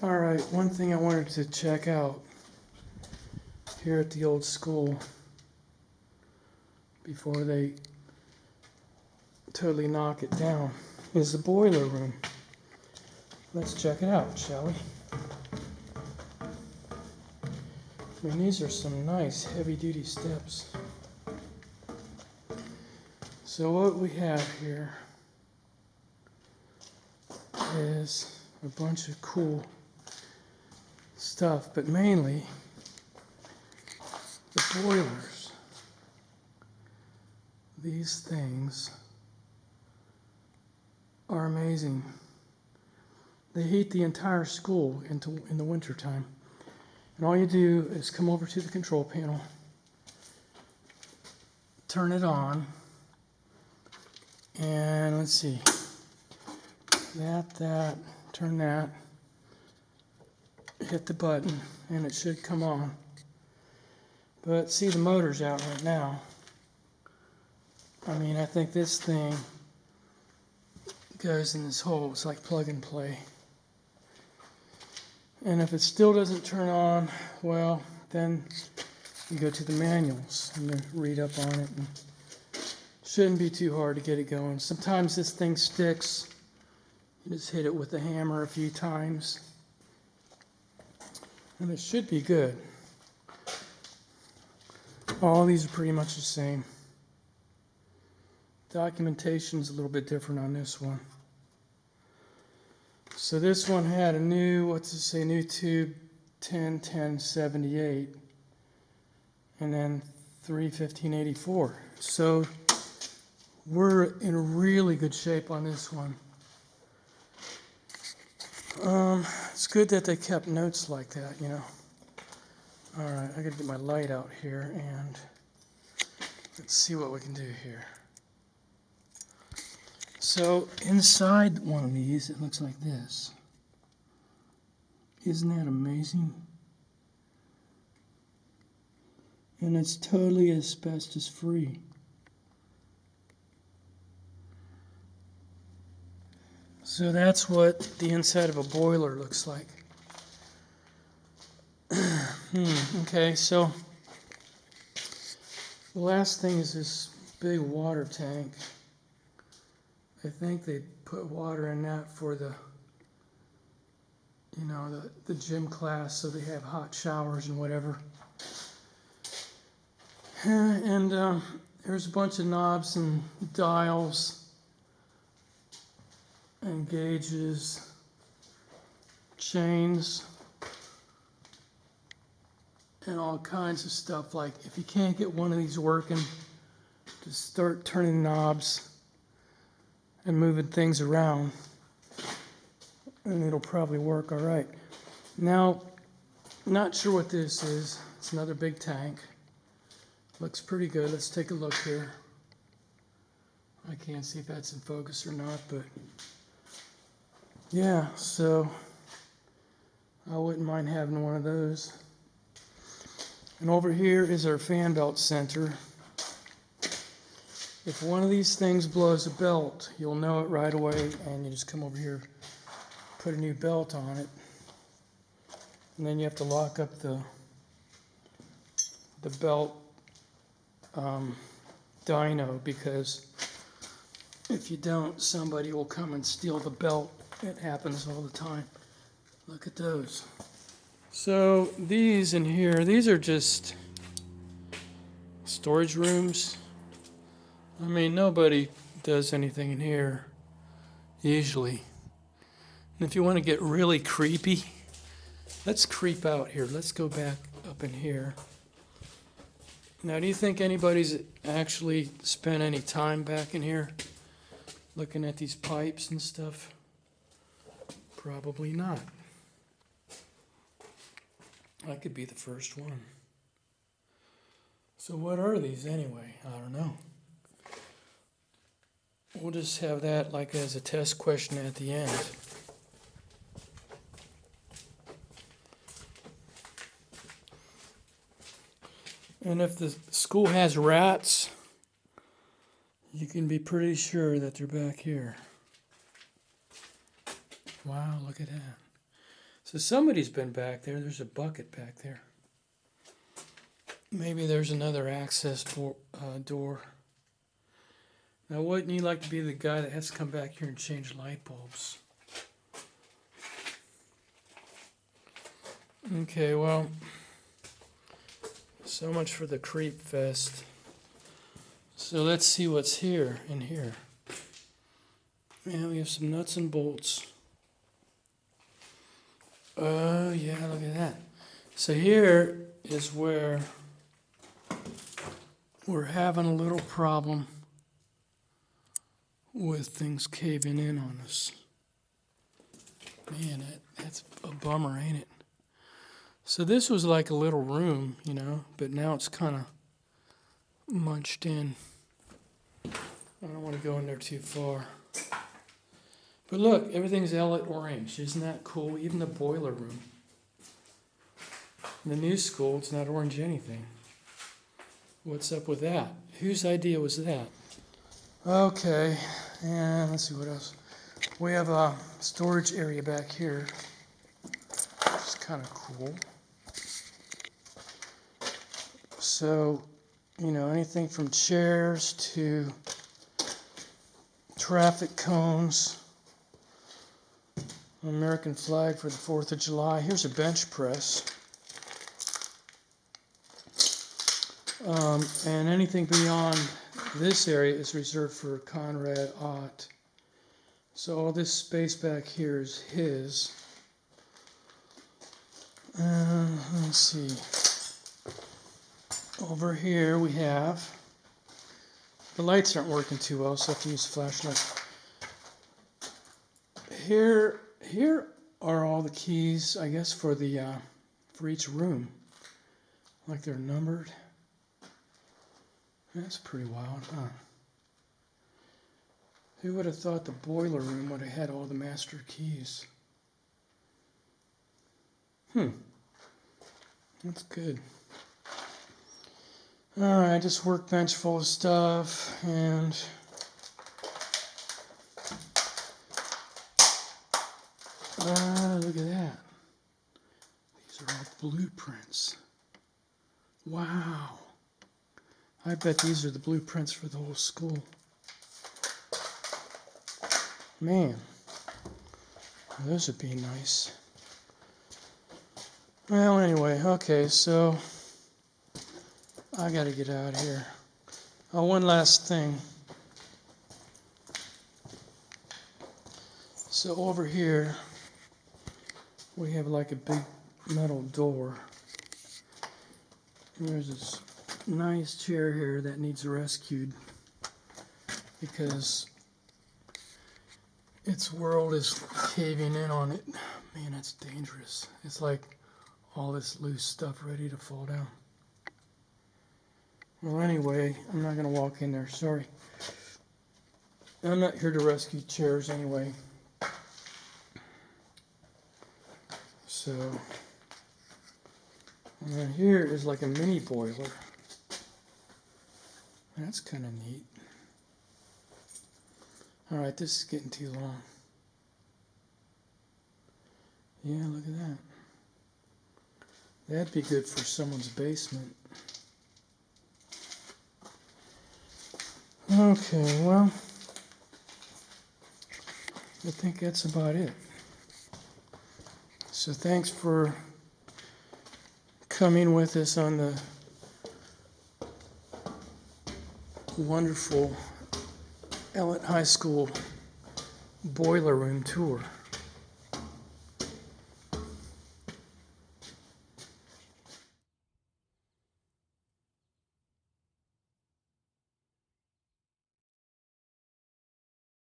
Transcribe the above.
Alright, one thing I wanted to check out here at the old school before they totally knock it down is the boiler room. Let's check it out, shall we? I mean, these are some nice heavy-duty steps. So what we have here is a bunch of cool stuff, but mainly the boilers. These things are amazing. They heat the entire school in the wintertime. And all you do is come over to the control panel, turn it on, and let's see, turn that, hit the button, and it should come on. But see, the motor's out right now. I mean, I think this thing goes in this hole. It's like plug and play. And if it still doesn't turn on, well, then you go to the manuals and you read up on it. And it shouldn't be too hard to get it going. Sometimes this thing sticks. You just hit it with a hammer a few times. And it should be good. All these are pretty much the same. Documentation's a little bit different on this one. So this one had a new, new tube 101078 and then 31584. So we're in really good shape on this one. It's good that they kept notes like that, you know. All right, I gotta get my light out here and let's see what we can do here. So inside one of these, it looks like this. Isn't that amazing? And it's totally asbestos free. So that's what the inside of a boiler looks like. Okay, so the last thing is this big water tank. I think they put water in that for the gym class, so they have hot showers and whatever. And there's a bunch of knobs and dials and gauges, chains, and all kinds of stuff. Like if you can't get one of these working, just start turning knobs and moving things around, and it'll probably work all right. Now, not sure what this is. It's another big tank. Looks pretty good. Let's take a look here. I can't see if that's in focus or not, but yeah, so I wouldn't mind having one of those. And over here is our fan belt center. If one of these things blows a belt, you'll know it right away, and you just come over here, put a new belt on it, and then you have to lock up the belt dyno, because if you don't, somebody will come and steal the belt. It happens all the time. Look at those. So these in here, these are just storage rooms. I mean, nobody does anything in here, usually. And if you want to get really creepy, let's creep out here. Let's go back up in here. Now, do you think anybody's actually spent any time back in here looking at these pipes and stuff? Probably not. I could be the first one. So what are these anyway? I don't know. We'll just have that like as a test question at the end. And if the school has rats, you can be pretty sure that they're back here. Wow, look at that. So somebody's been back there. There's a bucket back there. Maybe there's another access door. Now, wouldn't you like to be the guy that has to come back here and change light bulbs? Okay, well, so much for the creep fest. So let's see what's here in here. Man, we have some nuts and bolts. Oh, yeah, look at that. So here is where we're having a little problem with things caving in on us. Man, that's a bummer, ain't it? So this was like a little room, you know, but now it's kind of munched in. I don't want to go in there too far. But look, everything's Ellet orange. Isn't that cool? Even the boiler room. In the new school, it's not orange anything. What's up with that? Whose idea was that? Okay, and let's see what else. We have a storage area back here. It's kind of cool. So, you know, anything from chairs to traffic cones, American flag for the 4th of July. Here's a bench press. And anything beyond this area is reserved for Conrad Ott. So all this space back here is his. Let's see. Over here we have, the lights aren't working too well, so I have to use a flashlight. Here are all the keys, I guess, for each room. Like they're numbered. That's pretty wild, huh? Who would have thought the boiler room would have had all the master keys? That's good. Alright, just workbench full of stuff, and look at that. These are all blueprints. Wow. I bet these are the blueprints for the whole school. Man, those would be nice. Well, anyway, okay, so I gotta get out of here. Oh, one last thing. So over here, we have like a big metal door. And there's this nice chair here that needs rescued because its world is caving in on it. Man, that's dangerous. It's like all this loose stuff ready to fall down. Well, anyway, I'm not going to walk in there. Sorry. I'm not here to rescue chairs anyway. So, and then here is like a mini boiler. That's kind of neat. Alright, this is getting too long. Yeah, look at that. That'd be good for someone's basement. Okay, well, I think that's about it. So thanks for coming with us on the wonderful Ellet High School boiler room tour.